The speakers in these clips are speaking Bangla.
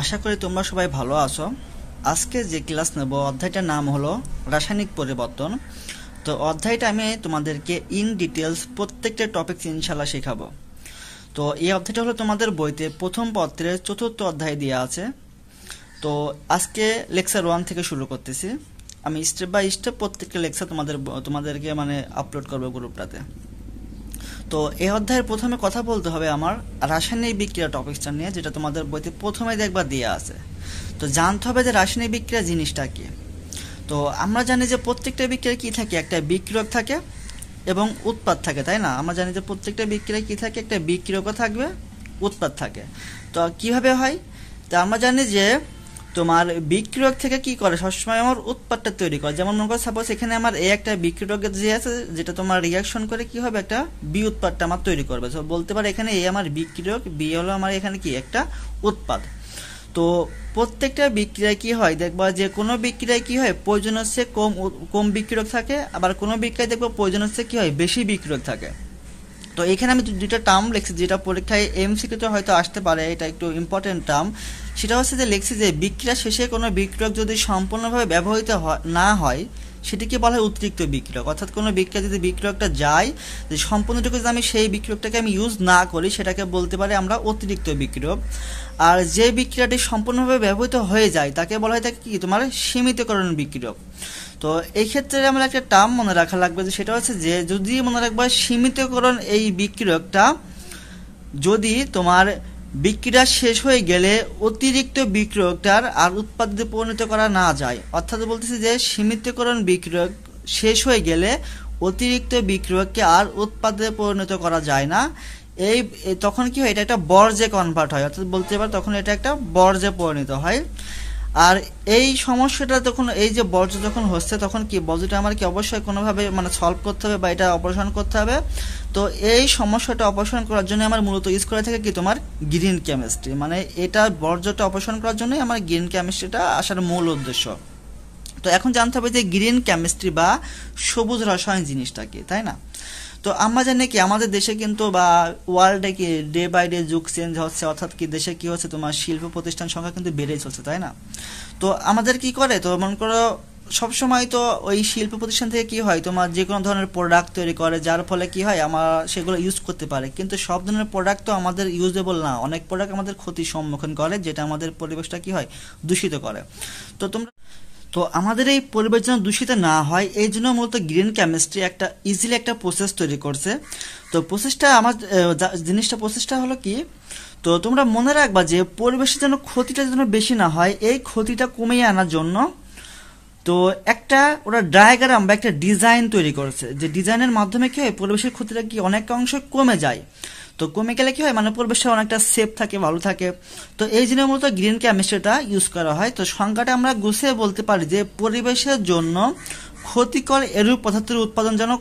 আশা করি তোমরা সবাই ভালো আছো। আজকে যে ক্লাস নেব অধ্যায়টার নাম হলো রাসায়নিক পরিবর্তন। তো অধ্যায়টা আমি তোমাদেরকে ইন ডিটেলস প্রত্যেকটা টপিক ইনশাল্লাহ শেখাবো। তো এই অধ্যায়টা হলো তোমাদের বইতে প্রথম পত্রের চতুর্থ অধ্যায় দেওয়া আছে। তো আজকে লেকচার 1 থেকে শুরু করতেছি। আমি স্টেপ বাই স্টেপ প্রত্যেকটা লেকচার তোমাদেরকে আপলোড করবো গ্রুপটাতে। তো এই অধ্যায়ের প্রথমে কথা বলতে হবে আমার রাসায়নিক বিক্রিয়া টপিকটা নিয়ে, যেটা তোমাদের বইতে প্রথমে দেখবা দেওয়া আছে। তো জানতে হবে যে রাসায়নিক বিক্রিয়া জিনিসটা কি। তো আমরা জানি যে প্রত্যেকটা বিক্রিয়া কি থাকে, একটা বিক্রিয়ক থাকে এবং উৎপাদ থাকে, তাই না? আমরা জানি যে প্রত্যেকটা বিক্রিয়া কি থাকে, একটা বিক্রিয়কও থাকবে, উৎপাদ থাকে। তো কিভাবে হয়? তো আমরা জানি যে তোমার বিক্রিয়ক থেকে কি করে, সবসময় আমার উৎপাদটা তৈরি করে। যেমন মনে করো সাপোজ এখানে আমার এই একটা বিক্রিয়ক যে আছে, যেটা তোমার রিয়াকশন করে কি হবে, একটা বি উৎপাদটা আমার তৈরি করবে। তো বলতে পারে এখানে এ আমার বিক্রিয়ক, বি হলো আমার এখানে কি একটা উৎপাদ। তো প্রত্যেকটা বিক্রিয়ায় কি হয় দেখবা, যে কোনো বিক্রিয়ায় কি হয় প্রয়োজন হচ্ছে কম বিক্রিয়ক থাকে, আবার কোনো বিক্রিয়ায় দেখবো প্রয়োজন হচ্ছে কি হয় বেশি বিক্রিয়ক থাকে। তো এখানে আমি দুইটা টার্ম লিখছি, যেটা পরীক্ষায় এমসিকিউতে হয়তো আসতে পারে, এটা একটু ইম্পর্টেন্ট টার্ম। সেটা হচ্ছে যে লিখছি যে বিক্রিয়া শেষে কোনো বিক্রিয়ক যদি সম্পূর্ণভাবে ব্যবহৃত না হয় সেটিকে বলা হয় অতিরিক্ত বিক্রিয়ক। অর্থাৎ কোনো বিক্রিয়া যদি বিক্রিয়কটা যায়, যে সম্পূর্ণটুকু যদি আমি সেই বিক্রিয়কটাকে আমি ইউজ না করি, সেটাকে বলতে পারি আমরা অতিরিক্ত বিক্রিয়ক। আর যে বিক্রিয়াটি সম্পূর্ণভাবে ব্যবহৃত হয়ে যায় তাকে বলা হয় থাকে কি তোমার সীমিতকরণ বিক্রিয়ক। তো এই ক্ষেত্রে আমরা একটা টার্ম মনে রাখা লাগবে, যে সেটা হচ্ছে যে যদি মনে রাখবা সীমিতকরণ এই বিক্রিয়কটা যদি তোমার বিক্রিয়া শেষ হয়ে গেলে অতিরিক্ত বিক্রিয়কটার আর উৎপাদনে পরিণত করা না যায়। অর্থাৎ বলতেছি যে সীমিতকরণ বিক্রিয়ক শেষ হয়ে গেলে অতিরিক্ত বিক্রিয়ককে আর উৎপাদনে পরিণত করা যায় না। এই তখন কি হয়, এটা একটা বর্জ্যে কনভার্ট হয়। অর্থাৎ বলতে পারে তখন এটা একটা বর্জ্যে পরিণত হয়। আর এই সমস্যাটা তখন, এই যে বর্জ্য যখন হচ্ছে, তখন কি বর্জ্যটা আমার কি অবশ্যই কোনোভাবে সলভ করতে হবে বা এটা অপারেশন করতে হবে। তো এই সমস্যাটা অপারেশন করার জন্য আমার মূলত ইউজ করে থাকে কি তোমার গ্রিন কেমিস্ট্রি। এটা বর্জ্যটা অপারেশন করার জন্যই আমার গ্রিন কেমিস্ট্রিটা আসার মূল উদ্দেশ্য। তো এখন জানতে হবে যে গ্রিন কেমিস্ট্রি বা সবুজ রসায়ন জিনিসটা কি, তাই না? তো আমরা জানি কি আমাদের দেশে কিন্তু বা ওয়ার্ল্ডে কি ডে বাই ডে যুগ চেঞ্জ হচ্ছে, অর্থাৎ কি দেশে কি হচ্ছে তোমার শিল্প প্রতিষ্ঠান সংখ্যা কিন্তু বেড়েই চলছে, তাই না? তো আমাদের কি করে, তো মনে করো সবসময় তো ওই শিল্প প্রতিষ্ঠান থেকে কি হয় তোমার যে কোনো ধরনের প্রোডাক্ট তৈরি করে, যার ফলে কি হয় আমরা সেগুলো ইউজ করতে পারি। কিন্তু সব ধরনের প্রোডাক্ট তো আমাদের ইউজেবল না, অনেক প্রোডাক্ট আমাদের ক্ষতির সম্মুখীন করে, যেটা আমাদের পরিবেশটা কি হয় দূষিত করে। তো আমাদের এই পরিবেশ যেন দূষিত না হয়, এই জন্য মূলত গ্রিন কেমিস্ট্রি একটা ইজিলি একটা প্রসেস তৈরি করছে। তো প্রসেসটা হলো কি, তো তোমরা মনে রাখবা যে পরিবেশের যেন ক্ষতিটা যেন বেশি না হয়, এই ক্ষতিটা কমিয়ে আনার জন্য তো একটা ওরা ডায়াগ্রাম বা একটা ডিজাইন তৈরি করেছে, যে ডিজাইনের মাধ্যমে কি হয় পরিবেশের ক্ষতিটা কি অনেক অংশ কমে যায়। তো কমে গেলে কি হয় পরিবেশটা অনেকটা সেফ থাকে, ভালো থাকে। তো এই জন্য মূলত গ্রিন কেমিস্ট্রিটা ইউজ করা হয়। তো সংজ্ঞাটা আমরা গুছিয়ে বলতে পারি যে পরিবেশের জন্য ক্ষতিকর এরূপ পদার্থের উৎপাদন যেন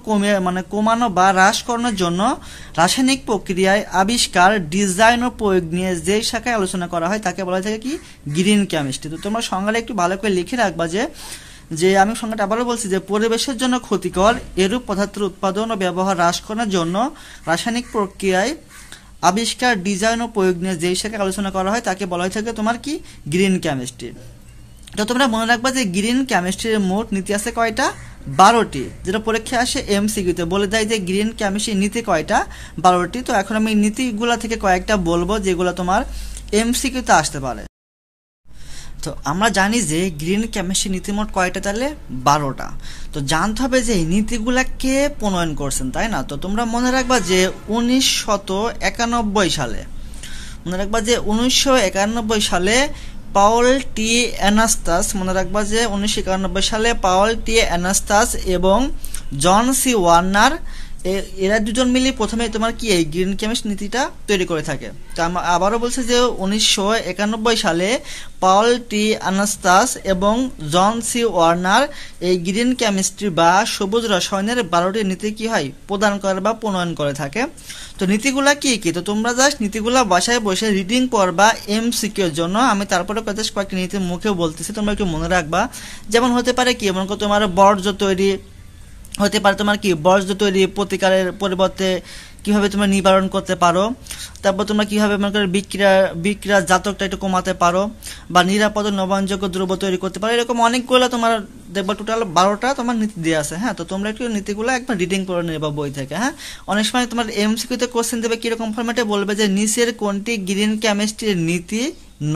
কমানো বা হ্রাস করানোর জন্য রাসায়নিক প্রক্রিয়ায় আবিষ্কার, ডিজাইন ও প্রয়োগ নিয়ে যে শাখায় আলোচনা করা হয় তাকে বলা থাকে কি গ্রিন কেমিস্ট্রি। তো তোমরা সংজ্ঞাটা একটু ভালো করে লিখে রাখবা, যে আমি সংজ্ঞাটা আবারও বলছি যে পরিবেশের জন্য ক্ষতিকর এরূপ পদার্থের উৎপাদন ও ব্যবহার হ্রাস করার জন্য রাসায়নিক প্রক্রিয়ায় আবিষ্কার, ডিজাইন ও প্রয়োগ নিয়ে যেই শাখায় আলোচনা করা হয় তাকে বলা হয়ে থাকে তোমার কি গ্রিন কেমিস্ট্রি। তো তোমরা মনে রাখবা যে গ্রিন কেমিস্ট্রির মোট নীতি আছে কয়টা, 12টি, যেটা পরীক্ষা আসে এমসিকিউতে বলে দেয় যে গ্রিন কেমিস্ট্রির নীতি কয়টা, 12টি। তো এখন আমি নীতিগুলা থেকে কয়েকটা বলবো যেগুলো তোমার এমসিকিউতে আসতে পারে। তো আমরা জানি যে গ্রিন কেমিস্ট্রি নীতিমোট কয়টা, তাহলে 12টা। তো জানতে হবে যে এই নীতিগুলা কে প্রণয়ন করছেন, তাই না? তো তোমরা মনে রাখবা যে 1991 সালে, মনে রাখবা যে 1991 সালে পাওল টি অ্যানাস্তাস, মনে রাখবা যে 1991 সালে পাওল টি অ্যানাস্তাস এবং জন সি ওয়ার্নার, এরা দুজন মিলে প্রথমে তোমার কি এই গ্রিন কেমিস্ট্রি নীতিটা তৈরি করে থাকে। তো আবারও বলছে যে 1991 সালে পাওল টি অ্যানাস্তাস এবং জন সি ওয়ার্নার এই গ্রিন কেমিস্ট্রি বা সবুজ রসায়নের 12টি নীতি কি হয় প্রদান করে বা প্রণয়ন করে থাকে। তো নীতিগুলা কি কি, তো তোমরা জাস্ট নীতিগুলা বাসায় বসে রিডিং পড়বা এমসিকিউ এর জন্য। আমি তারপরে কয়েকটি নীতি মুখেও বলতেছি, তোমরা একটু মনে রাখবা। যেমন হতে পারে কি, মনে করো তোমার বর্জ্য তৈরি হতে পারে, তোমার কি বর্জ্য তৈরি প্রতিকারের পরিবর্তে কিভাবে তোমরা নিবারণ করতে পারো, তারপর তোমরা কিভাবে মনে করো বিক্রিয়ার জাতকটা একটু কমাতে পারো, বা নিরাপদ নবায়নযোগ্য দ্রব্য তৈরি করতে পারো। এরকম অনেকগুলো তোমার দেখবা টোটাল 12টা তোমার নীতি দেওয়া আছে। হ্যাঁ, তো তোমরা একটু নীতিগুলো একবার রিডিং করে নেবা বই থেকে। হ্যাঁ, অনেক সময় তোমার এমসিকিউতে কোশ্চেন দেবে কিরকম ফরম্যাটে, বলবে যে নিচের কোনটি গ্রিন কেমিস্ট্রির নীতি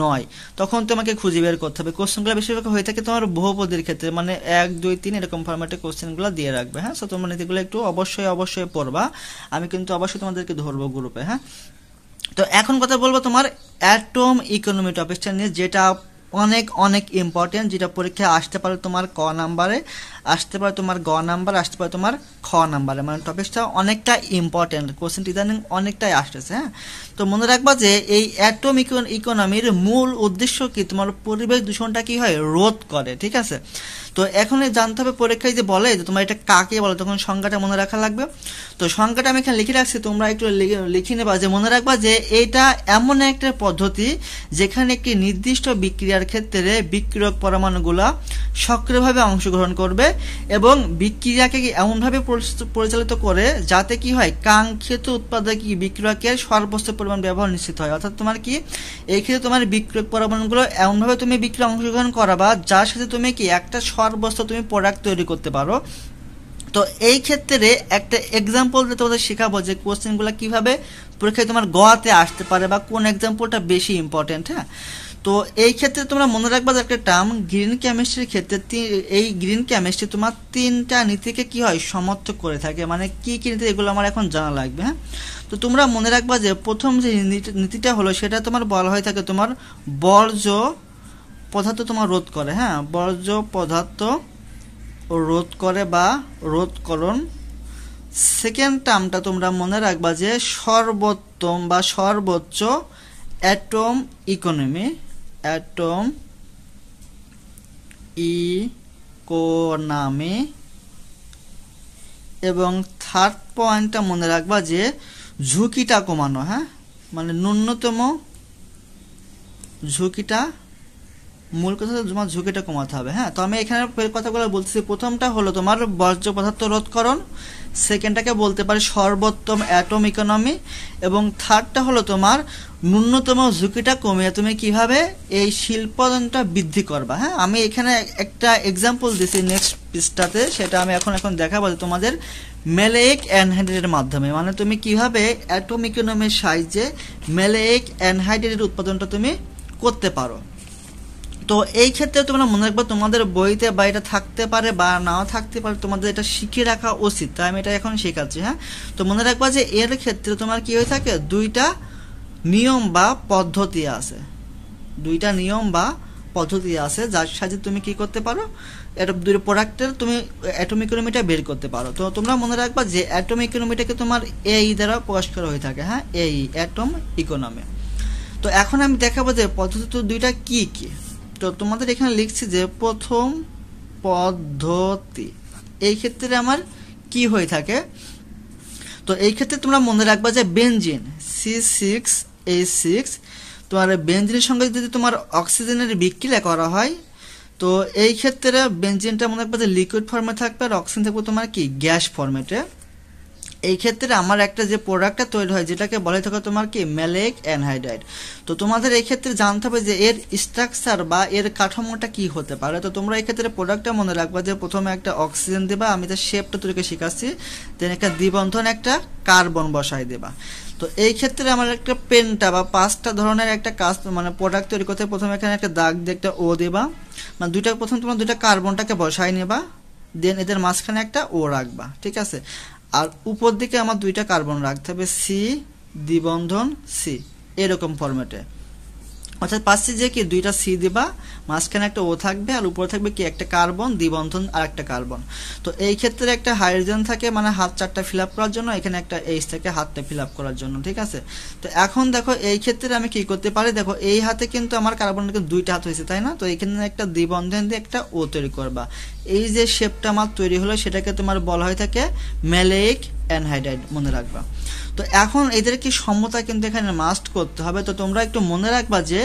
নয়, তখন তোমাকে খুঁজে বের করতে হবে। কোশ্চেনগুলো বেশিরভাগ হয়ে থাকে তোমার বহুপদীর ক্ষেত্রে, মানে 1 2 3 এরকম ফরম্যাটে কোশ্চেনগুলো দিয়ে রাখবে। হ্যাঁ, সো তোমরা নীতিগুলো একটু অবশ্যই পড়বা, আমি কিন্তু অবশ্যই তোমাদেরকে ধরবো গ্রুপে। হ্যাঁ, তো এখন কথা বলবো তোমার অ্যাটম ইকোনমি টপিকটা নিয়ে, যেটা অনেক ইম্পর্টেন্ট, যেটা পরীক্ষায় আসতে পারে তোমার ক নাম্বারে, আসতে পারে তোমার গ নাম্বার, আসতে পারে তোমার খ নাম্বারে, মানে টপিকটা অনেকটা ইম্পর্টেন্ট, কোশ্চেনটি ইদানিং অনেকটাই আসতেছে। হ্যাঁ, তো মনে রাখবা যে এই অ্যাটম ইকোনমির মূল উদ্দেশ্য কি, তোমার পরিবেশ দূষণটা কি হয়, রোধ করে। ঠিক আছে, তো এখন জানতে হবে পরীক্ষায় যে বলে যে তোমার এটা কাকে বলে, তখন সংজ্ঞাটা মনে রাখা লাগবে। তো সংজ্ঞাটা আমি এখানে লিখে রাখছি, তোমরা একটু লিখে নেবা, যে মনে রাখবা যে এটা এমন একটা পদ্ধতি যেখানে একটি নির্দিষ্ট বিক্রিয়ার ক্ষেত্রে বিক্রিয়ক পরমাণুগুলা সক্রিয়ভাবে অংশগ্রহণ করবে এবং বিক্রিয়াকে এমনভাবে পরিচালিত করে যাতে কি হয়, কাঙ্ক্ষিত উৎপাদক বিক্রিয়কের সর্বোচ্চ পরিমাণ ব্যবহার নিশ্চিত হয়। অর্থাৎ তোমার কি এই ক্ষেত্রে তোমার বিক্রিয়ক পরমাণুগুলো এমনভাবে তুমি বিক্রিয়া অংশগ্রহণ করাবা যার সাথে তুমি কি একটা সর্বোচ্চ তুমি প্রোডাক্ট তৈরি করতে পারো। তো এই ক্ষেত্রে একটা এক্সাম্পল দিয়ে তোমাদের শেখাবো যে কোশ্চেনগুলো কিভাবে পরীক্ষায় তোমার গতে আসতে পারে বা কোন এক্সাম্পলটা বেশি ইম্পর্টেন্ট। হ্যাঁ, তো এই ক্ষেত্রে তোমরা মনে রাখবা যে একটা টার্ম গ্রিন কেমিস্ট্রির ক্ষেত্রে এই গ্রিন কেমিস্ট্রি তোমার 3টা নীতিকে কি হয়, সমর্থক করে থাকে। মানে কি কি নীতি, এগুলো আমার এখন জানা লাগবে। হ্যাঁ, তো তোমরা মনে রাখবা যে প্রথম যে নীতিটা হলো সেটা তোমার বলা হয়ে থাকে তোমার বর্জ্য পদার্থ তোমার রোধ করে। হ্যাঁ, বর্জ্য পদার্থ রোধ করে বা রোধকরণ। সেকেন্ড টার্মটা তোমরা মনে রাখবা যে সর্বোত্তম বা সর্বোচ্চ অ্যাটম ইকোনমি, অ্যাটম ইকোনমি। এবং থার্ড পয়েন্টটা মনে রাখবা যে ঝুঁকিটা কমানো। হ্যাঁ, মানে ন্যূনতম ঝুঁকিটা, মূল কথা তোমার ঝুঁকিটা কমাতে হবে। হ্যাঁ, তো আমি এখানে কথাগুলো বলতেছি। প্রথমটা হলো তোমার বর্জ্য পদার্থ রোধকরণ, সেকেন্ডটাকে বলতে পারি সর্বোত্তম অ্যাটম ইকোনমি, এবং থার্ডটা হলো তোমার ন্যূনতম ঝুঁকিটা কমিয়ে তুমি কিভাবে এই শিল্পায়নটা বৃদ্ধি করবা। হ্যাঁ, আমি এখানে একটা এক্সাম্পল দিছি নেক্সট পৃষ্ঠাতে, সেটা আমি এখন দেখাবো তোমাদের ম্যালেইক অ্যানহাইড্রেটের মাধ্যমে, মানে তুমি কিভাবে অ্যাটম ইকোনমির সাহায্যে ম্যালেইক অ্যানহাইড্রেটের উৎপাদনটা তুমি করতে পারো। তো এই ক্ষেত্রে তোমরা মনে রাখবে তোমাদের বইতে বা এটা থাকতে পারে বা নাও থাকতে পারে, তোমাদের এটা শিখে রাখা উচিত, তাই আমি এটা এখন শেখাচ্ছি। হ্যাঁ, তো মনে রাখবা যে এর ক্ষেত্রে তোমার কি হয়ে থাকে, 2টা নিয়ম বা পদ্ধতি আছে, 2টা নিয়ম বা পদ্ধতি আছে যার সাহায্যে তুমি কি করতে পারো, এটা 2 প্রোডাক্টের তুমি অ্যাটম ইকোনমিটা বের করতে পারো। তো তোমরা মনে রাখবা যে অ্যাটম ইকোনমিটাকে তোমার এই দ্বারা প্রকাশ করা হয়ে থাকে। হ্যাঁ, এই অ্যাটম ইকোনমি। তো এখন আমি দেখাবো যে পদ্ধতি 2টা কি কি। তো তোমাদের এখানে লিখছি যে প্রথম পদ্ধতি, এই ক্ষেত্রে আমার কি হয়ে থাকে, তো এই ক্ষেত্রে তোমরা মনে রাখবা যে বেনজিন C6H6, তোমার বেনজিনের সঙ্গে যদি তোমার অক্সিজেনের বিক্রিয়া করা হয়, তো এই ক্ষেত্রে বেনজিনটা মনে রাখবা যে লিকুইড ফর্মে থাকবে আর অক্সিজেন থাকবে তোমার কি গ্যাস ফর্মেটে। এই ক্ষেত্রে আমার একটা যে প্রোডাক্টটা তৈরি হয় যেটাকে বলে থাকে তোমার কি ম্যালেইক অ্যানহাইড্রাইড। তো তোমাদের এই ক্ষেত্রে জানতে হবে যে এর স্ট্রাকচার বা এর কাঠামোটা কি হতে পারে। তো তোমরা এই ক্ষেত্রে প্রোডাক্টটা মনে রাখবা যে প্রথমে একটা অক্সিজেন দেবা, আমি তার শেপটা তোকে শিখাচ্ছি, দেন একটা দ্বিবন্ধন একটা কার্বন বসাই দেবা। তো এই ক্ষেত্রে আমার একটা পেনটা বা 5টা ধরনের একটা কাজ, মানে প্রোডাক্ট তৈরি করতে প্রথমে এখানে একটা দাগ দিয়ে একটা ও দেবা, মানে প্রথম তোমার 2টা কার্বনটাকে বসাই নেবা, দেন এদের মাঝখানে একটা ও রাখবা। ঠিক আছে, আর উপর দিকে আমার 2টা কার্বন রাখতে হবে, সি দ্বিবন্ধন সি, এরকম ফরম্যাটে। অর্থাৎ পাচ্ছি যে কি 2টা সি দিবা, মাঝখানে একটা ও থাকবে আর উপরে থাকবে কি একটা কার্বন দ্বিবন্ধন আর একটা কার্বন। তো এই ক্ষেত্রে একটা হাইড্রোজেন থাকে মানে হাত 4টা ফিল আপ করার জন্য, এখানে একটা এইচ থাকে হাতটা ফিল আপ করার জন্য। ঠিক আছে, তো এখন দেখো এই ক্ষেত্রে আমি কি করতে পারি, দেখো এই হাতে কিন্তু আমার কার্বনের 2টা হাত হয়েছে, তাই না। তো এখানে একটা দ্বিবন্ধন দিয়ে একটা ও তৈরি করবা, এই যে শেপটা আমার তৈরি হলো সেটাকে তোমার বলা হয়ে থাকে ম্যালেইক অ্যানহাইড্রাইড, মনে রাখবা। তো এখন এদের কি সমতা কিন্তু এখানে মাস্ট করতে হবে। তো তোমরা একটু মনে রাখবা যে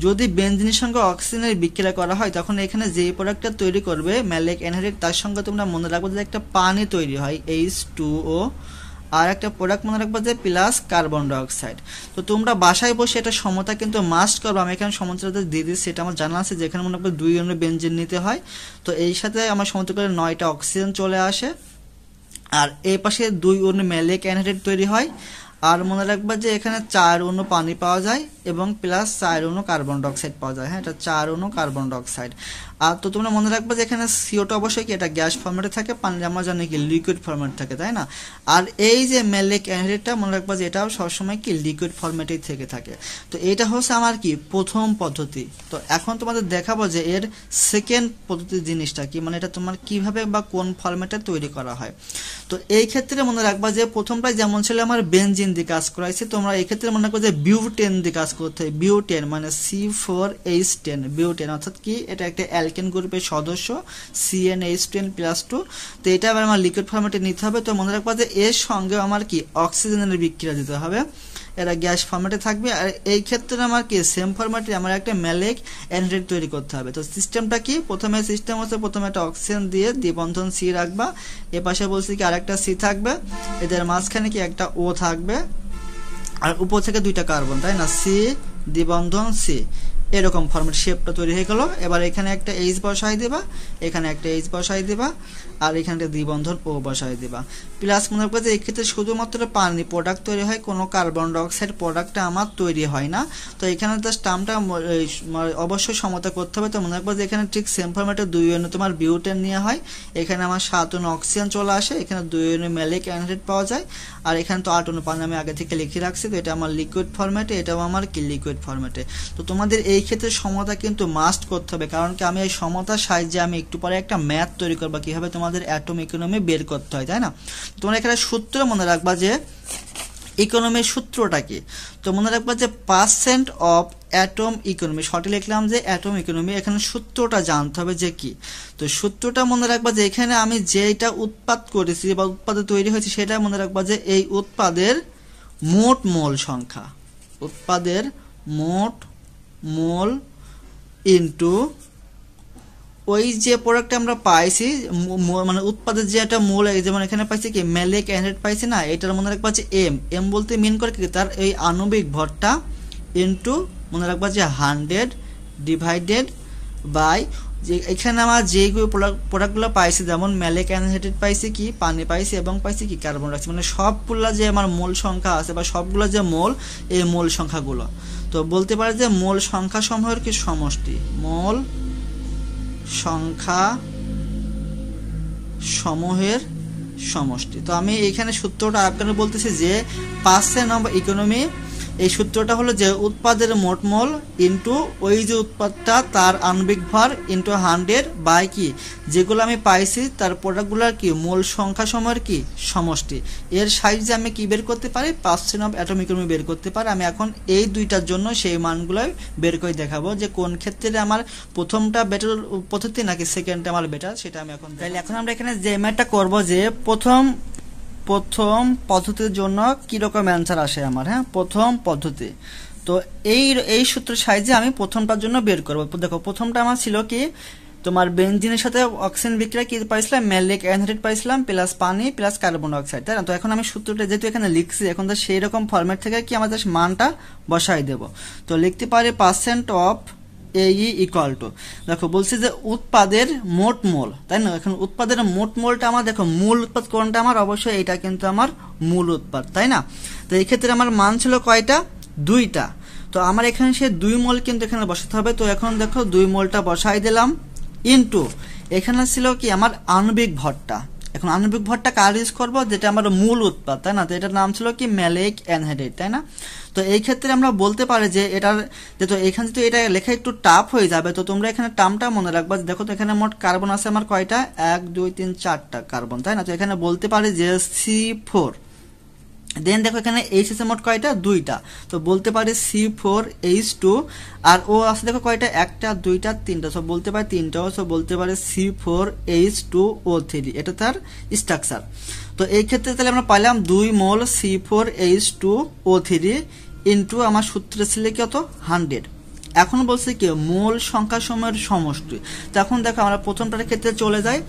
যদি বেনজিনের সঙ্গে অক্সিজেনের বিক্রিয়া করা হয় তখন এখানে যে প্রোডাক্টটা তৈরি করবে ম্যালেইক অ্যানহাইড্রাইড, তার সঙ্গে তোমরা মনে রাখবা যে একটা পানি তৈরি হয় H2O আর একটা প্রোডাক্ট মনে রাখবা যে প্লাস কার্বন ডাইঅক্সাইড। তো তোমরা বাসায় বসে এটা সমতা কিন্তু মাস্ট করবে। আমি এখানে সমতাটা দিয়ে দিচ্ছি, সেটা আমার জানা আছে, যেখানে মনে রাখবে 2 ইউনিট বেনজিন নিতে হয়। তো এই সাথে আমার সমতা করে 9টা অক্সিজেন চলে আসে, আর এই পাশে 2 অণু ম্যালিক অ্যানহাইড্রেট তৈরি হয়। আর মনে রাখবা যে এখানে 4 অণু পানি পাওয়া যায় এবং প্লাস 4 অণু কার্বন ডাইঅক্সাইড পাওয়া যায়। হ্যাঁ, এটা 4 অণু কার্বন ডাইঅক্সাইড। আর তো তোমরা মনে রাখবা যে এখানে CO2 অবশ্যই কি এটা গ্যাস ফরম্যাটে থাকে, পানি আমরা জানি কি লিকুইড ফরম্যাট থাকে, তাই না? আর এই যে ম্যালিক অ্যানহাইড্রেটটা মনে রাখবা যে এটাও সবসময় কি লিকুইড ফরম্যাটেই থেকে থাকে। তো এটা হচ্ছে আমার কি প্রথম পদ্ধতি। তো এখন তোমাদের দেখাবো যে এর সেকেন্ড পদ্ধতি জিনিসটা কি, মানে এটা তোমার কিভাবে বা কোন ফরম্যাটে তৈরি করা হয়। তো এই ক্ষেত্রে মনে রাখবা যে প্রথমটাই যেমন ছিল আমার বেনজিন দিয়ে কাজ করাইছে, তোমরা এই ক্ষেত্রে মনে রাখবা যে বিউটেন দিয়ে কাজ করতে হয়। বিউটেন মানে C4H10 বিউটেন, অর্থাৎ কি এটা একটা অ্যালকেন গ্রুপের সদস্য CnH10+2। তো এটা আবার আমার লিকুইড ফরম্যাটে নিতে হবে। তো মনে রাখবা যে এর সঙ্গে আমার কি অক্সিজেনের বিক্রিয়া দিতে হবে, এরা গ্যাস ফরম্যাটে থাকবে। আর এই ক্ষেত্রে আমার কি সেম ফরম্যাটে আমার একটা ম্যালিক অ্যানহাইড্রেট তৈরি করতে হবে। তো সিস্টেমটা কি, প্রথমে সিস্টেম হচ্ছে প্রথমে একটা অক্সিজেন দিয়ে দ্বিবন্ধন C রাখবা, এ পাশে বলছি কি আরেকটা C থাকবে, এদের মাঝখানে কি একটা O থাকবে, আর উপর থেকে 2টা কার্বন, তাই না? C দ্বিবন্ধন C, এরকম ফরম্যাট শেপটা তৈরি হয়ে গেল। এবার এখানে একটা H বসাই দিবা, এখানে একটা H বসাই দিবা, আর এখানে একটা দ্বিবন্ধন O বসাই দিবা। প্লাস মনে রাখবা যে এই ক্ষেত্রে শুধুমাত্র পানি প্রোডাক্ট তৈরি হয়, কোনো কার্বন ডাইঅক্সাইড প্রোডাক্টটা আমার তৈরি হয় না। তো এখানে জাস্ট টার্মটা অবশ্যই সমতা করতে হবে। তো মনে রাখবা যে এখানে ঠিক সেম ফরম্যাটে 2 অণু তোমার বিউটেন নেওয়া হয়, এখানে আমার 7 অণু অক্সিজেন চলে আসে, এখানে 2 অণু ম্যালিক অ্যানহাইড্রেট পাওয়া যায়, আর এখানে তো 8 অণু পানি আমি আগে থেকে লিখে রাখছি। তো এটা আমার লিকুইড ফরম্যাটে, এটাও আমার কি লিকুইড ফরম্যাটে। তো তোমাদের এই ক্ষেত্রে সমতা কিন্তু মাস্ট করতে হবে, কারণ কি আমি এই সমতার সাহায্যে আমি একটু পরে একটা ম্যাথ তৈরি করবো কিভাবে তোমাদের অ্যাটম ইকোনমি বের করতে হয়, তাই না? তোমরা এখানে সূত্র মনে রাখবা যে ইকোনমির সূত্রটা কি। তো মনে রাখবা যে পার্সেন্ট অফ অ্যাটম ইকোনমি, শর্টে লিখলাম যে অ্যাটম ইকোনমি, এখানে সূত্রটা জানতে হবে যে কি। তো সূত্রটা মনে রাখবা যে এখানে আমি যেটা উৎপাদ করেছি বা উৎপাদে তৈরি হয়েছে সেটা মনে রাখবা যে এই উৎপাদের মোট মোল সংখ্যা, উৎপাদের মোট মোল ইনটু ওই যে প্রোডাক্ট আমরা পাইছি, মানে উৎপাদের যে একটা মূল, যেমন এখানে পাইছি কি ম্যালিক অ্যানহাইড্রেট পাইছি না, এটার মনে রাখবা যে এম বলতে মিন করে কি তার এই আণবিক ভরটা ইনটু মনে রাখবা যে 100 ডিভাইডেড বাই যে এখানে আমার যেগুলো প্রোডাক্টগুলো পাইছি, যেমন ম্যালিক অ্যানহাইড্রেট পাইছি কি পানি পাইছি এবং পাইছি কি কার্বন ডাইঅক্সাইড, মানে সবগুলা যে আমার মোল সংখ্যা আছে বা সবগুলো যে মোল, এই মোল সংখ্যাগুলো। তো বলতে পারে যে মোল সংখ্যা সমূহের কি সমষ্টি, মোল সংখ্যা সমূহের সমষ্টি। তো আমি এখানে সূত্রটা আপনাদের বলতেছি যে পার্সেন্ট অফ ইকোনমি, এই সূত্রটা হলো যে উৎপাদের মোট মোল ইনটু ওই যে উৎপাদটা তার আণবিক ভর ইনটু 100 বাই কি যেগুলো আমি পাইছি তার প্রোডাক্টগুলোর কি মোল সংখ্যা সমূহের কি সমষ্টি। এর সাহায্যে আমি কি বের করতে পারি, পার্সেন্ট অফ অ্যাটম ইকোনমি বের করতে পারি। আমি এখন এই দুইটার জন্য সেই মানগুলো বের করে দেখাবো যে কোন ক্ষেত্রে আমার প্রথমটা বেটার পদ্ধতি নাকি সেকেন্ডটা আমার বেটার, সেটা আমি এখন। তাহলে এখন আমরা এখানে যে ম্যাথটা করব যে প্রথম পদ্ধতির জন্য কিরকম অ্যান্সার আসে আমার। হ্যাঁ, প্রথম পদ্ধতি। তো এই সূত্রের সাহায্যে আমি প্রথমটার জন্য বের করবো। দেখো প্রথমটা আমার ছিল কি তোমার বেনজিনের সাথে অক্সিজেন বিক্রিয়া কি পাইছিলাম, ম্যালিক অ্যানহাইড্রেট পাইছিলাম প্লাস পানি প্লাস কার্বন ডাইঅক্সাইড, তাই না? তো এখন আমি সূত্রটা যেহেতু এখানে লিখছি, এখন তো সেই রকম ফরম্যাট থেকে কি আমাদের মানটা বসাই দেব। তো লিখতে পারি percent of AE equal to, দেখো বলছি যে উৎপাদের মোট মোল, তাই না? এখন উৎপাদের মোট মোলটা আমার, দেখো মূল উৎপাদ কোনটা আমার, অবশ্যই এটা কিন্তু আমার মূল উৎপাদ, তাই না? তো এই ক্ষেত্রে আমার মান ছিল কয়টা, 2টা। তো আমার এখানে সে 2 মোল কিন্তু এখানে বসাতে হবে। তো এখন দেখো 2 মোলটা বসাই দিলাম ইনটু এখানে ছিল কি আমার আণবিক ভরটা। এখন আণবিক ভরটা কার ইউজ করবো, যেটা আমার মূল উৎপাদ, তাই না? তো এটার নাম ছিল কি ম্যালিক অ্যানহাইড্রেট, তাই না? তো এই ক্ষেত্রে আমরা বলতে পারি যে এটার যেহেতু এখানে যদি এটা লেখা একটু টাফ হয়ে যাবে, তো তোমরা এখানে টার্মটা মনে রাখবা। দেখো তো এখানে মোট কার্বন আছে আমার কয়টা, 1 2 3 4টা কার্বন, তাই না? তো এখানে বলতে পারি যে C4, দেন দেখো এখানে H আছে মোট কয়টা, 2টা। তো বলতে পারি C4H2, আর ও আছে দেখো কয়টা, 1টা 2টা 3টা, সব বলতে পারি 3টাও, সব বলতে পারি C4H2O3, এটা তার স্ট্রাকচার। তো এই ক্ষেত্রে তাহলে আমরা পাইলাম 2 মোল C4H2O3 ইনটু আমার সূত্রে ছিল কত, 100। এখন বলছে কি মূল সংখ্যা সমূহের সমষ্টি। তো এখন দেখো আমরা প্রথমটার ক্ষেত্রে চলে যাই।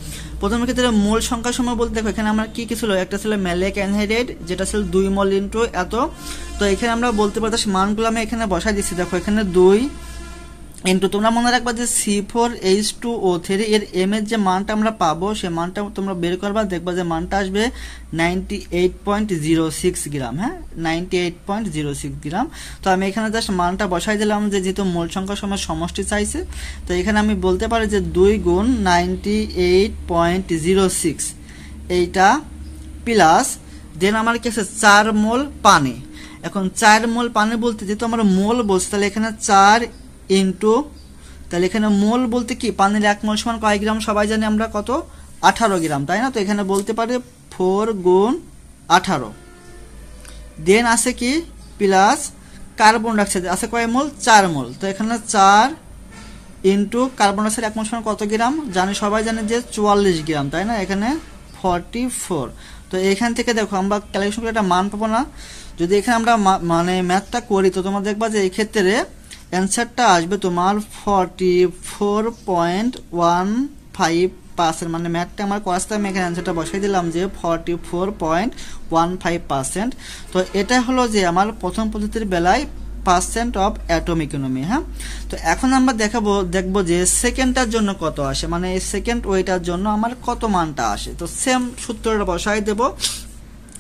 প্রথমের ক্ষেত্রে মূল সংখ্যা সমূহ বলতে দেখো এখানে আমরা কি ছিল, একটা ছিল ম্যালেক অ্যানহাইড্রাইড যেটা ছিল 2 মোল ইনটু এত। তো এখানে আমরা বলতে পারতাম মানগুলো আমি এখানে বসাই দিচ্ছি। দেখো এখানে 2 ইনটু, তোমরা মনে রাখবা যে C4H2O3 এর এম এর যে মানটা আমরা পাবো সে মানটা তোমরা বের করবা, দেখবা যে মানটা আসবে 98.06 গ্রাম। হ্যাঁ, 98.06 গ্রাম। তো আমি এখানে জাস্ট মানটা বসাই দিলাম যে যেহেতু মূল সংখ্যা সময় সমষ্টি চাইছে, তো এখানে আমি বলতে পারি যে 2 গুণ 98.06 এইটা প্লাস দেন আমার কি আছে 4 মোল পানি। এখন 4 মোল পানি বলতে যেহেতু আমরা মোল বলছি তাহলে এখানে 4 ইন্টু, তাহলে এখানে মোল বলতে কি পানির 1 মোল সমান কয় গ্রাম সবাই জানি আমরা কত, 18 গ্রাম, তাই না? তো এখানে বলতে পারি 4 গুণ 18। দেন আছে কি প্লাস কার্বন ডাইঅক্সাইড আছে কয় মোল, 4 মোল। তো এখানে 4 ইন্টু কার্বন ডাইঅক্সাইড 1 মোল সমান কত গ্রাম জানি সবাই জানে যে 44 গ্রাম, তাই না? এখানে 44। তো এখান থেকে দেখো আমরা ক্যালকুলেশন করে একটা মান পাবো না। যদি এখানে আমরা মানে ম্যাথটা করি তো তোমরা দেখবা যে এই ক্ষেত্রে অ্যান্সারটা আসবে তোমার 44.15%। মানে ম্যাথটা আমার করাতে আমি এখানে অ্যান্সারটা বসাই দিলাম যে 44.15%। তো এটা হলো যে আমার প্রথম পদ্ধতির বেলায় পার্সেন্ট অফ অ্যাটম ইকোনমি। হ্যাঁ, তো এখন আমরা দেখবো যে সেকেন্ডটার জন্য কত আসে, মানে এই সেকেন্ড ওয়েটার জন্য আমার কত মানটা আসে। তো সেম সূত্রটা বসাই দেব।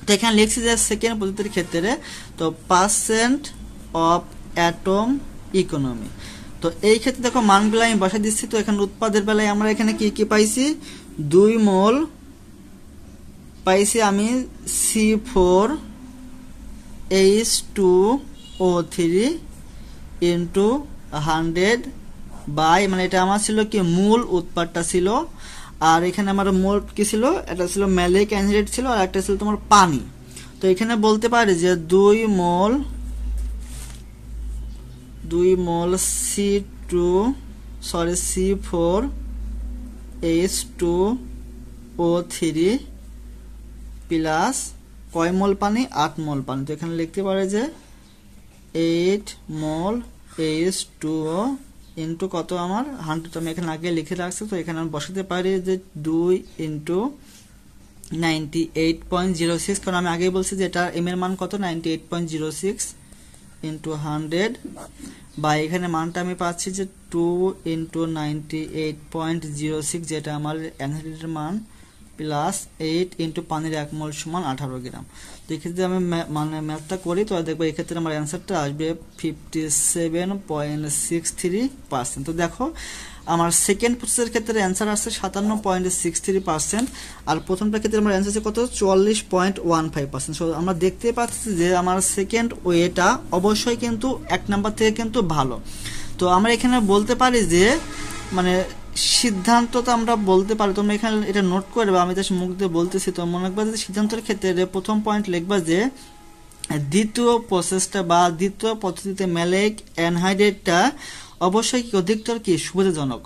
তো এখানে লিখছি যে সেকেন্ড পদ্ধতির ক্ষেত্রে তো পার্সেন্ট অফ অ্যাটম ইকোনমি। তো এই ক্ষেত্রে দেখো মানগুলো আমি বসাই দিচ্ছি। তো এখানে উৎপাদের বেলায় আমরা এখানে কি কি পাইছি, 2 মোল পাইছি আমি C4H2O3 ইন্টু 100 বাই, মানে এটা আমার ছিল কি মূল উৎপাদটা ছিল। আর এখানে আমার মোল কি ছিল, এটা ছিল ম্যালেক অ্যানহাইড্রাইড ছিল আর একটা ছিল তোমার পানি। তো এখানে বলতে পারি যে 2 মোল C4H2O3 প্লাস কয় মোল পানি, 8 মোল পানি। তো এখানে লিখতে পারে যে 8 মোল H2O ইন্টু কত আমার 100। আমি এখানে আগে লিখে রাখছি। তো এখানে আমি বসাতে পারি যে 2 ইন্টু 98.06, কারণ আমি আগেই বলছি যে এটা এম এর মান কত, 98.06 ইন্টু 100 বা এখানে মানটা আমি পাচ্ছি যে 2 ইন্টু 98.06 যেটা আমার অ্যানহাইড্রাইডের মান প্লাস 8 ইন্টু পানির 1 মোল সমান 18 গ্রাম। তো এক্ষেত্রে আমি মানে ম্যাথটা করি তো দেখবো এক্ষেত্রে আমার অ্যান্সারটা আসবে 57.63%। তো দেখো আমার সেকেন্ড প্রসেসের ক্ষেত্রে অ্যান্সার আসছে 57.63%, আর প্রথমটার ক্ষেত্রে আমার অ্যান্সার আছে কত, 44.15%। সো আমরা দেখতে পাচ্ছি যে আমার সেকেন্ড ওয়েটা অবশ্যই কিন্তু 1 নাম্বার থেকে কিন্তু ভালো। তো আমরা এখানে বলতে পারি যে মানে সিদ্ধান্ত তো আমরা বলতে পারি, তোমরা এখানে এটা নোট করবে, আমি জাস্ট মুখ দিয়ে বলতেছি। তো মনে রাখবা যে সিদ্ধান্তের ক্ষেত্রে প্রথম পয়েন্ট লিখবা যে দ্বিতীয় প্রসেসটা বা দ্বিতীয় পদ্ধতিতে ম্যালেক অ্যানহাইড্রাইডটা অবশ্যই কি অধিকতর কি সুবিধাজনক,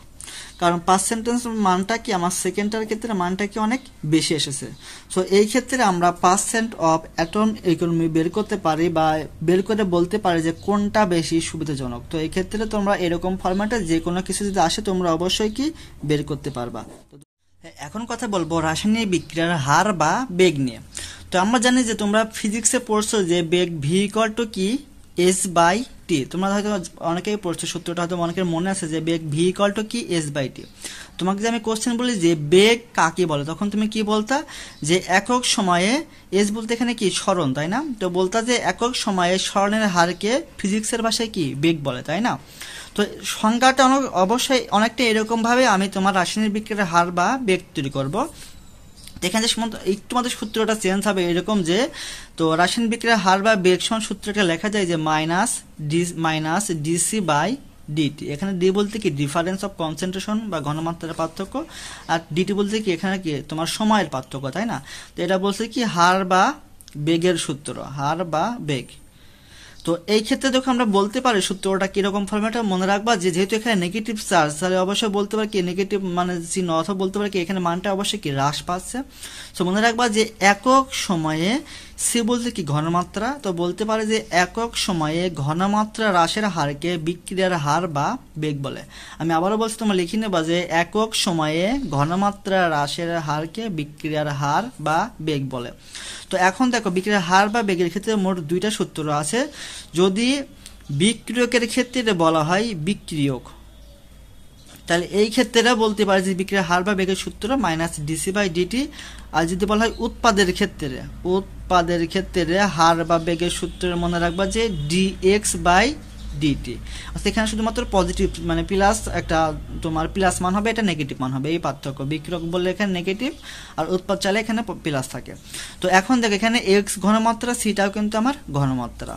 কারণ পার্সেন্টেজ মানটা কি আমার সেকেন্ডটার ক্ষেত্রে মানটা কি অনেক বেশি এসেছে। সো এই ক্ষেত্রে আমরা পার্সেন্ট অফ অ্যাটম ইকোনমি বের করতে পারি বা বের করে বলতে পারি যে কোনটা বেশি সুবিধাজনক। তো এই ক্ষেত্রে তোমরা এরকম ফরম্যাটে যে কোনো কিছু যদি আসে তোমরা অবশ্যই কি বের করতে পারবা। এখন কথা বলবো রাসায়নিক বিক্রিয়ার হার বা বেগ নিয়ে। তো আমরা জানি যে তোমরা ফিজিক্সে পড়ছো যে বেগ ভি ইকুয়াল টু কি S/T। তোমরা হয়তো অনেকেই পড়ছো, সূত্রটা হয়তো অনেকের মনে আছে যে বেগ ভি ইকুয়াল টু কি S/T। তোমাকে যে আমি কোশ্চেন বলি যে বেগ কাকে বলে, তখন তুমি কি বলতা যে একক সময়ে, এস বলতে এখানে কি সরণ, তাই না? তো বলতা যে একক সময়ে সরণের হারকে ফিজিক্সের ভাষায় কি বেগ বলে, তাই না? তো সংজ্ঞাটা অবশ্যই অনেকটা এরকম ভাবে আমি তোমার রাসায়নিক বিক্রিয়ার হার বা বেগ তৈরি করবো। এখানে একটু আমাদের সূত্রটা চেঞ্জ হবে এরকম যে, তো রাসায়নিক বিক্রিয়ার হার বা বেগ সমান সূত্রটা লেখা যায় যে মাইনাস ডিসি বাই ডিটি। এখানে ডি বলতে কি ডিফারেন্স অফ কনসেন্ট্রেশন বা ঘনমাত্রার পার্থক্য, আর ডিটি বলতে কি এখানে কি তোমার সময়ের পার্থক্য, তাই না? তো এটা বলছে কি হার বা বেগের সূত্র, হার বা বেগ। তো এই ক্ষেত্রে যখন আমরা বলতে পারি সূত্রটা কিরকম ফরম্যাটে মনে রাখবা যে যেহেতু এখানে নেগেটিভ চার্জ, তাহলে অবশ্যই বলতে পারি কি নেগেটিভ মানে চিহ্ন, অথবা বলতে পারি কি এখানে মানটা অবশ্যই কি হ্রাস পাচ্ছে। তো মনে রাখবা যে একক সময়ে সি বলতে কি ঘনমাত্রা, তো বলতে পারে যে একক সময়ে ঘনমাত্রা হ্রাসের হারকে বিক্রিয়ার হার বা বেগ বলে। আমি আবারও বলছি, তোমরা লিখে নেবা যে একক সময়ে ঘনমাত্রা হ্রাসের হারকে বিক্রিয়ার হার বা বেগ বলে। তো এখন দেখো বিক্রিয়ার হার বা বেগের ক্ষেত্রে মোট দুইটা সূত্র আছে। যদি বিক্রিয়কের ক্ষেত্রে বলা হয় বিক্রিয়ক, তাহলে এই ক্ষেত্রে বলতে পারে যে বিক্রিয়ার হার বা বেগের সূত্র মাইনাস ডিসি বাই ডিটি। আর যদি বলা হয় উৎপাদের ক্ষেত্রে হার বা বেগের সূত্রের মনে রাখবা যে ডিএক্স বাই ডিটি। এখানে শুধুমাত্র পজিটিভ মানে প্লাস একটা তোমার প্লাস মান হবে, এটা নেগেটিভ মান হবে, এই পার্থক্য। বিক্রিয়ক বললে এখানে নেগেটিভ আর উৎপাদ চাইলে এখানে প্লাস থাকে। তো এখন দেখো এখানে এক্স ঘনমাত্রা, সিটাও কিন্তু আমার ঘনমাত্রা।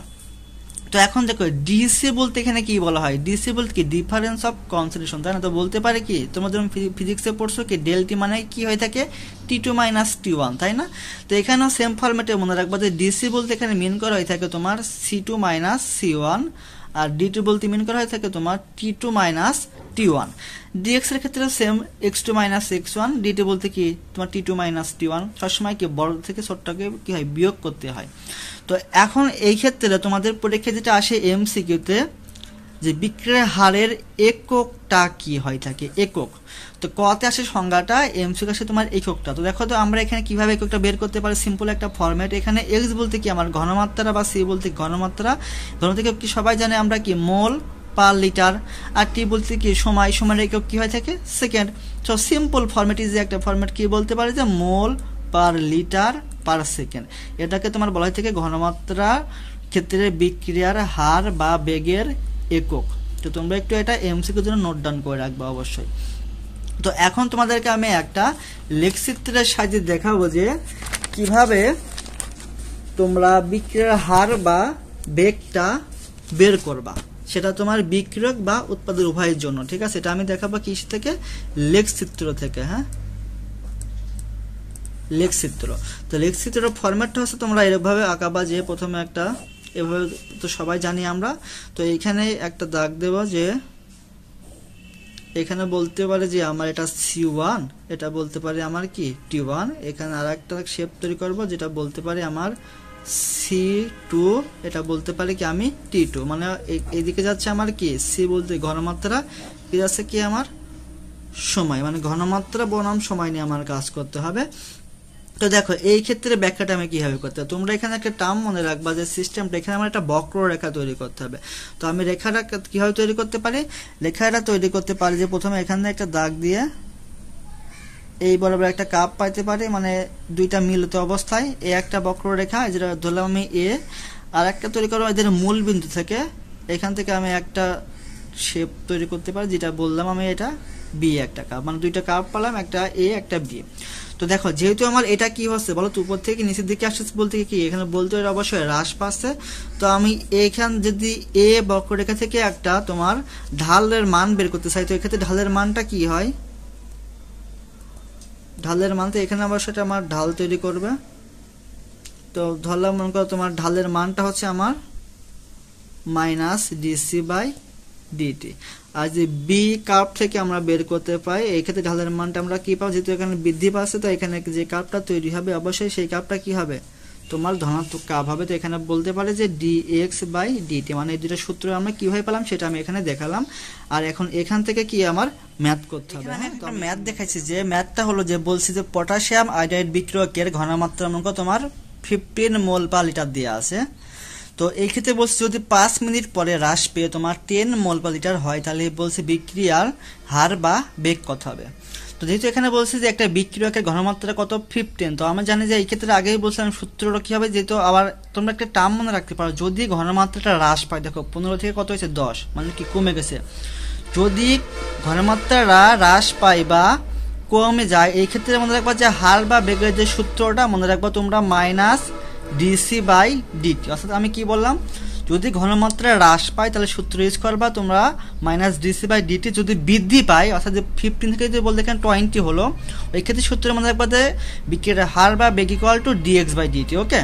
তো এখন দেখো ডিসি বলতে এখানে কি বলা হয়, ডিসি বলতে কি ডিফারেন্স অফ কনসেন্ট্রেশন, তাই না? তো বলতে পারে কি তোমরা যখন ফিজিক্সে পড়ছো কি ডেলটি মানে কি হয়ে থাকে T2 মাইনাস T1, তাই না? তো এখানেও সেম ফরম্যাটে মনে রাখবা যে ডিসি বলতে এখানে মিন করা হয়ে থাকে তোমার C2 মাইনাস C1, আর D2 বলতে মিন করা হয়ে থাকে তোমার T2 মাইনাস T1। dx এর ক্ষেত্রে same x2 minus x1, dt বলতে কি তোমার T2 মাইনাস T1। সবসময় কি বড় থেকে ছোটটাকে কি হয় বিয়োগ করতে হয়। তো এখন এই ক্ষেত্রে তোমাদের পরীক্ষা যেটা আসে এমসিকিউতে যে বিক্রিয়ার হারের এককটা কি হয় থাকে, একক। তো কতে আসে সংজ্ঞাটা, এমসিকিউ আসে তোমার এককটা। তো দেখো তো আমরা এখানে কিভাবে এককটা বের করতে পারি, সিম্পল একটা ফরম্যাট। এখানে x বলতে কি আমার ঘনমাত্রা বা c বলতে ঘনমাত্রা, ঘনমাত্রা কি সবাই জানে আমরা কি মোল পার লিটার, আর টি বলতে কি সময়, সময়ের একক কি হয় থাকে second. So simple format is একটা ফরম্যাট কি বলতে পারে যে মোল পার লিটার পার সেকেন্ড। এটাকে তোমার বলা হয় থেকে ঘনমাত্রা ক্ষেত্রে বিক্রিয়ার হার বা বেগের একক। তো তোমরা একটু এটা এমসিকিউর জন্য নোট ডাউন করে রাখবে অবশ্যই। তো এখন তোমাদেরকে আমি একটা লেখচিত্রের সাহায্যে দেখাবো যে কিভাবে তোমরা বিক্রিয়ার হার বা বেগটা বের করবা, সেটা তোমার বিক্রিয়ক বা উৎপাদক উভয়ের জন্য, ঠিক আছে? এটা আমি দেখাবো কিস থেকে, লেখচিত্র থেকে। হ্যাঁ, লেখচিত্র। তো লেখচিত্রের ফরম্যাটটা হচ্ছে তোমরা এরকমভাবে আঁকাবা যে প্রথমে একটা এভাবে, তো সবাই জানি আমরা। তো এইখানে একটা দাগ দেব যে এখানে বলতে পারে যে আমার এটা C1, এটা বলতে পারে আমার কি T1। এখানে আর একটা শেপ তৈরি করব যেটা বলতে পারে আমার C2, এটা বলতে পারে কি আমি T2। মানে এইদিকে যাচ্ছে আমার কি C বলতে ঘনমাত্রা, কি যাচ্ছে কি আমার সময়, মানে ঘনমাত্রা বনাম সময় নিয়ে আমার কাজ করতে হবে। তো দেখো এই ক্ষেত্রে ব্যাখ্যাটা আমি কিভাবে করতে হবে, তোমরা এখানে একটা টার্ম মনে রাখবা যে সিস্টেমটা, এখানে আমার একটা বক্ররেখা তৈরি করতে হবে। তো আমি রেখাটা কিভাবে তৈরি করতে পারি, রেখাটা তৈরি করতে পারি যে প্রথমে এখানে একটা দাগ দিয়ে এই বরাবর একটা কাপ পাইতে পারি, মানে দুইটা মিলিত অবস্থায় এ একটা বক্ররেখা, যেটা ধরলাম আমি এ, আর একটা তৈরি করবো এদের মূল বিন্দু থেকে, এখান থেকে আমি একটা শেপ তৈরি করতে পারি যেটা বললাম আমি এটা বি একটা কাপ, মানে দুইটা কাপ পেলাম, একটা এ একটা বি। তো দেখো যেহেতু আমার এটা কি হচ্ছে বলো তো, উপর থেকে নিচের দিকে আসছে বলতে কি এখানে বলতে অবশ্যই হ্রাস পাচ্ছে। তো আমি এখান যদি এ বক্ররেখা থেকে একটা তোমার ঢালের মান বের করতে চাই, তো এক্ষেত্রে ঢালের মানটা কি হয়, ঢালের মান, তো এখানে অবশ্যই আমার ঢাল তৈরি করবে। তো ধরলাম মনে করো তোমার ঢালের মানটা হচ্ছে আমার মাইনাস ডিসি বাই ডিটি। আর যে বি কার্ভ থেকে আমরা বের করতে পাই, এই ক্ষেত্রে ঢালের মানটা আমরা কি পাবো, যেহেতু এখানে বৃদ্ধি পাচ্ছে, তো এখানে যে কার্ভটা তৈরি হবে অবশ্যই সেই কার্ভটা কি হবে তোমার ধনাত্মক কার্ভ হবে। তো এখানে বলতে পারে যে ডিএক্স বাই ডিটি, মানে এই দুটো সূত্র আমরা কিভাবে পেলাম সেটা আমি এখানে দেখালাম। আর এখন এখান থেকে কি আমার ম্যাথ করতে হবে। তো ম্যাথ দেখাইছি, যে ম্যাথটা হলো যে বলছি যে পটাশিয়াম আয়োডাইড বিক্রিয়কের ঘনমাত্রা অঙ্ক তোমার 15 মোল পার লিটার দেওয়া আছে। তো এই ক্ষেত্রে বলছি যদি 5 মিনিট পরে হ্রাস পেয়ে তোমার 10 মোল পার লিটার হয়, তাহলে বলছে বিক্রিয়ার হার বা বেগ কত হবে। তো যেহেতু এখানে বলছে যে একটা বিক্রিয়কের ঘনমাত্রা কত 15, তো আমরা জানি যে এই ক্ষেত্রে আগেই বলছিলাম সূত্রটা কি হবে, যেহেতু আবার তোমরা একটা টার্ম মনে রাখতে পারো, যদি ঘনমাত্রাটা হ্রাস পায়, দেখো 15 থেকে কত হয়েছে 10, মানে কি কমে গেছে। যদি ঘনমাত্রাটা হ্রাস পায় বা কমে যায়, এই ক্ষেত্রে মনে রাখবা যে হার বা বেগের যে সূত্রটা মনে রাখবা তোমরা মাইনাস ডিসি বাই ডিটি। অর্থাৎ আমি কি বললাম, যদি ঘনমাত্রা হ্রাস পায় তাহলে সূত্র ইউজ করবা তোমরা মাইনাস ডিসি বাই ডিটি। যদি বৃদ্ধি পায় অর্থাৎ যে 15 থেকে যদি বলতে এখানে 20 হলো, ওই ক্ষেত্রে সূত্র মনে রাখবা যে বিক্রিয়ার হার বা বেগ equal to dx by dt. Okay,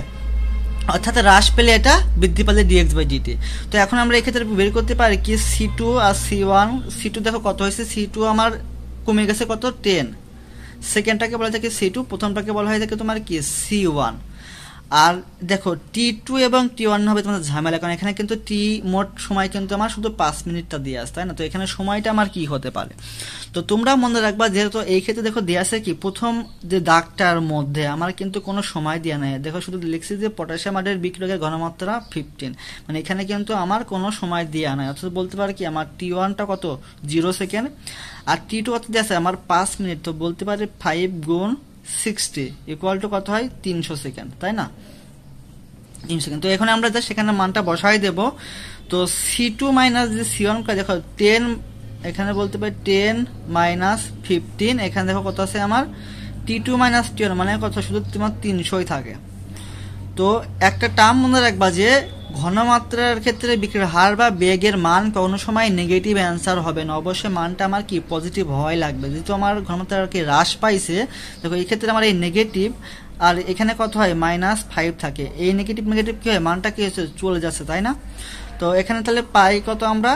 অর্থাৎ হ্রাস পেলে এটা, বৃদ্ধি পেলে ডিএক্স বাই ডিটি। তো এখন আমরা এই ক্ষেত্রে বের করতে পারি কি C2 আর C1। C2 দেখো কত হয়েছে, C2 আমার কমে গেছে কত 10, সেকেন্ডটাকে বলা থাকে C2, প্রথমটাকে বলা হয় থাকে তোমার কি C1। আর দেখো T2 এবং T1 হবে তোমাদের ঝামেলা, কারণ এখানে কিন্তু মোট সময় কিন্তু আমার শুধু 5 মিনিটটা দিয়ে আসে, তাই না? তো এখানে সময়টা আমার কি হতে পারে, তো তোমরা মনে রাখবা যেহেতু এই ক্ষেত্রে দেখো দেয়া আছে কি প্রথম যে দাগটার মধ্যে আমার কিন্তু কোনো সময় দেওয়া নাই, দেখো শুধু লিখছি যে পটাশিয়াম আয়ডাইড বিক্রিয়কের ঘনমাত্রা 15, মানে এখানে কিন্তু আমার কোনো সময় দেওয়া নাই, অর্থাৎ বলতে পারে কি আমার T1টা কত 0 সেকেন্ড আর T2 কত দেওয়া আছে আমার 5 মিনিট, তো বলতে পারে 5 গুণ 60 ইকুয়াল টু কত হয় 300 সেকেন্ড, তাই না? 300 সেকেন্ড। তো এখন আমরা সেখানে মানটা বসাই দেব। তো C2 মাইনাস যে C1 দেখো 10, এখানে বলতে পারি 10 মাইনাস 15, এখানে দেখো কত আছে আমার T2 মাইনাস T1 মানে কত শুধু তোমার 300ই থাকে। তো একটা টার্ম মনে রাখবা যে ঘনমাত্রার ক্ষেত্রে বিক্রিয়ার হার বা বেগের মান কোনো সময় নেগেটিভ অ্যান্সার হবে না, অবশ্যই মানটা আমার কি পজিটিভ হওয়াই লাগবে। যেহেতু আমার ঘনমাত্রা কি হ্রাস পাইছে, দেখো এই ক্ষেত্রে আমার এই নেগেটিভ আর এখানে কত হয় -5 থাকে, এই নেগেটিভ কি হয় মানটা কি হচ্ছে চলে যাচ্ছে, তাই না? তো এখানে তাহলে পাই কত আমরা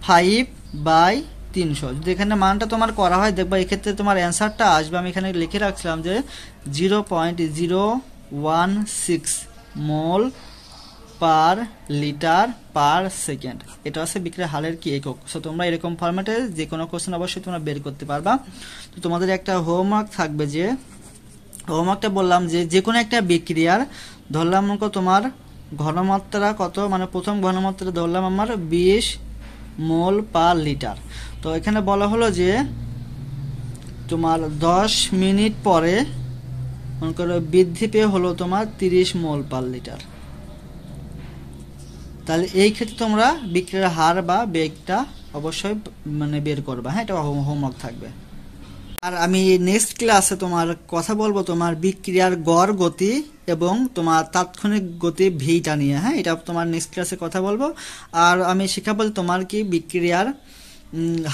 5/300, যদি এখানে মানটা তোমার করা হয় দেখবা এই ক্ষেত্রে তোমার অ্যান্সারটা আসবে, আমি এখানে লিখে রাখছিলাম যে 0.016 মোল পার লিটার পার সেকেন্ড, এটা হচ্ছে বিক্রিয়ার হারের কি একক। সো তোমরা এরকম ফরম্যাটে যে কোনো কোশ্চেন অবশ্যই তোমরা বের করতে পারবা। তো তোমাদের একটা হোমওয়ার্ক থাকবে, যে হোমওয়ার্কটা বললাম যে কোনো একটা বিক্রিয়ার ধরলাম তোমার ঘনমাত্রা কত, মানে প্রথম ঘনমাত্রা ধরলাম আমার 20 মোল পার লিটার। তো এখানে বলা হলো যে তোমার 10 মিনিট পরে মনে করো বৃদ্ধি পেয়ে হলো তোমার 30 মোল পার লিটার। তাহলে এই ক্ষেত্রে তোমরা বিক্রিয়ার হার বা বেগটা অবশ্যই মানে বের করবা, হ্যাঁ, এটা হোমওয়ার্ক থাকবে। আর আমি নেক্সট ক্লাসে তোমার কথা বলবো তোমার বিক্রিয়ার গড় গতি এবং তোমার তাৎক্ষণিক গতি ভিটা নিয়ে, হ্যাঁ, এটা তোমার নেক্সট ক্লাসে কথা বলবো। আর আমি শেখাবো তোমার কি বিক্রিয়ার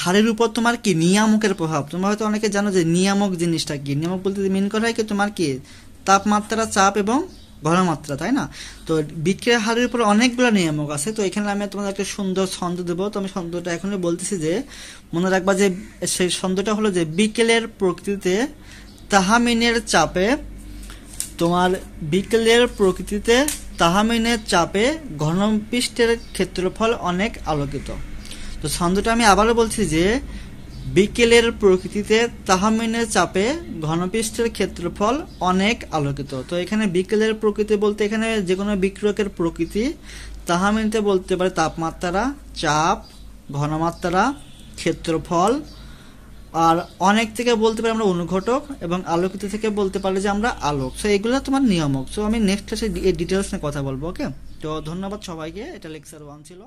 হারের উপর তোমার কি নিয়ামকের প্রভাব। তোমরা হয়তো অনেকে জানো যে নিয়ামক জিনিসটা কি, নিয়ামক বলতে মিন করা হয় কি তোমার কি তাপমাত্রা, চাপ এবং ঘনমাত্রা, তাই না? তো বিক্রিয়ার হারের উপর অনেকগুলো নিয়ামক আছে। তো এখানে আমি তোমাদের একটা সুন্দর ছন্দ দেবো, তো আমি ছন্দটা এখনই বলতেছি যে মনে রাখবা যে সেই ছন্দটা হলো যে বিকেলের প্রকৃতিতে তাহামিনের চাপে, তোমার বিকেলের প্রকৃতিতে তাহামিনের চাপে ঘনপৃষ্ঠের ক্ষেত্রফল অনেক আলোকিত। তো ছন্দটা আমি আবারও বলছি যে বিকেলের প্রকৃতিতে তাহামিনের চাপে ঘনপৃষ্ঠের ক্ষেত্রফল অনেক আলোকিত। তো এখানে বিকেলের প্রকৃতি বলতে এখানে যে কোনো বিক্রিয়কের প্রকৃতি, তাহামিনতে বলতে পারে তাপমাত্রা, চাপ, ঘনমাত্রা, ক্ষেত্রফল, আর অনেক থেকে বলতে পারি আমরা অনুঘটক, এবং আলোকিত থেকে বলতে পারি যে আমরা আলোক। সো এগুলো তোমার নিয়ামক। সো আমি নেক্সট ক্লাসে ডিটেলস নিয়ে কথা বলবো। ওকে, তো ধন্যবাদ সবাইকে। এটা লেকচার 1 ছিল।